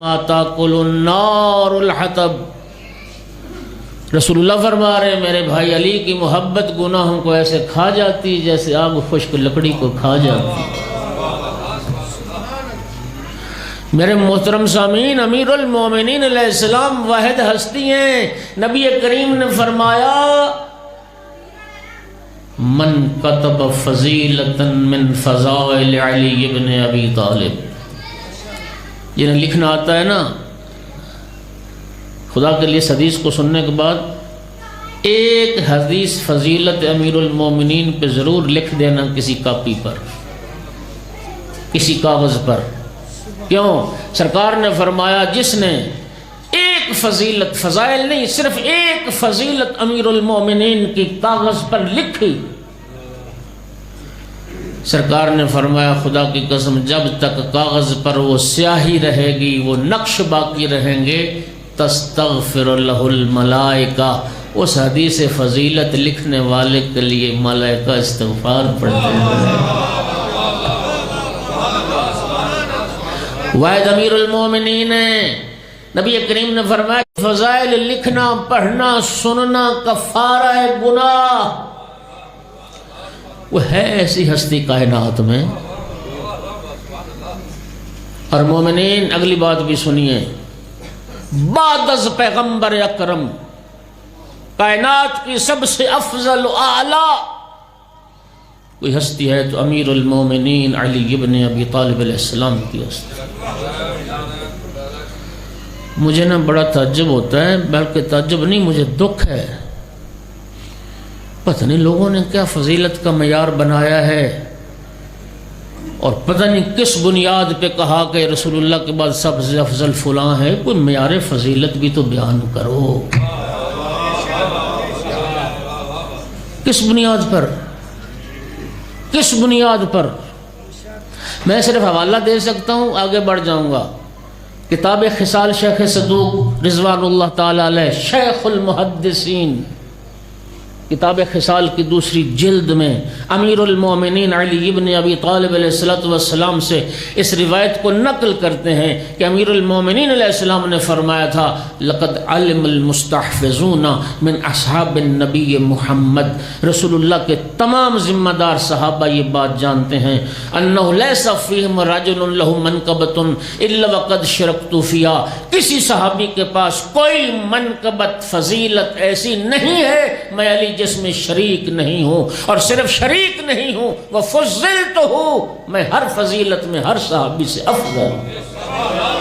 تاکل النار الحطب۔ رسول اللہ فرما رہے ہیں میرے بھائی علی کی محبت گناہوں کو ایسے کھا جاتی جیسے آگ خشک لکڑی کو کھا جاتی۔ میرے محترم سامعین، امیر المومنین علیہ السلام واحد ہستی ہیں۔ نبی کریم نے فرمایا من کتب فضیلتا من فضائل علی ابن ابی طالب، جنہیں لکھنا آتا ہے نا، خدا کے لیے اس حدیث کو سننے کے بعد ایک حدیث فضیلت امیر المومنین پہ ضرور لکھ دینا کسی کاپی پر، کسی کاغذ پر۔ کیوں؟ سرکار نے فرمایا جس نے ایک فضیلت، فضائل نہیں، صرف ایک فضیلت امیر المومنین کی کاغذ پر لکھی، سرکار نے فرمایا خدا کی قسم جب تک کاغذ پر وہ سیاہی رہے گی، وہ نقش باقی رہیں گے، تستغفر لہ الملائکہ، اس حدیث فضیلت لکھنے والے کے لیے ملائکہ استغفار پڑھتے ہیں۔ واحد امیر المومنین ہیں۔ نبی کریم نے فرمایا فضائل لکھنا، پڑھنا، سننا کفارہ گناہ۔ وہ ہے ایسی ہستی کائنات میں۔ اور مومنین اگلی بات بھی سنیے، بعد از پیغمبر اکرم کائنات کی سب سے افضل و اعلیٰ کوئی ہستی ہے تو امیر المومنین علی ابن ابی طالب علیہ السلام کی ہستی۔ مجھے نا بڑا تعجب ہوتا ہے، بلکہ تعجب نہیں، مجھے دکھ ہے، پتہ نہیں لوگوں نے کیا فضیلت کا معیار بنایا ہے، اور پتہ نہیں کس بنیاد پہ کہا کہ رسول اللہ کے بعد سب سے افضل فلاں ہے۔ کوئی معیار فضیلت بھی تو بیان کرو، کس بنیاد پر، کس بنیاد پر؟ میں صرف حوالہ دے سکتا ہوں، آگے بڑھ جاؤں گا۔ کتاب خصال شیخ صدوق رضوان اللہ تعالی علیہ، شیخ المحدثین، کتاب خصال کی دوسری جلد میں امیر المومنین علی ابن ابی طالب علیہ السلام سے اس روایت کو نقل کرتے ہیں کہ امیر المومنین علیہ السلام نے فرمایا تھا لقد علم المستحفظون من اصحاب النبی محمد، رسول اللہ کے تمام ذمہ دار صحابہ یہ بات جانتے ہیں، انہ لیس فیہم رجل لہ منقبۃ الا وقد شرکت فیہا، کسی صحابی کے پاس کوئی منقبت، فضیلت ایسی نہیں ہے میں علی جس میں شریک نہیں ہوں، اور صرف شریک نہیں ہوں وفضلت ہوں، میں ہر فضیلت میں ہر صحابی سے افضل ہوں۔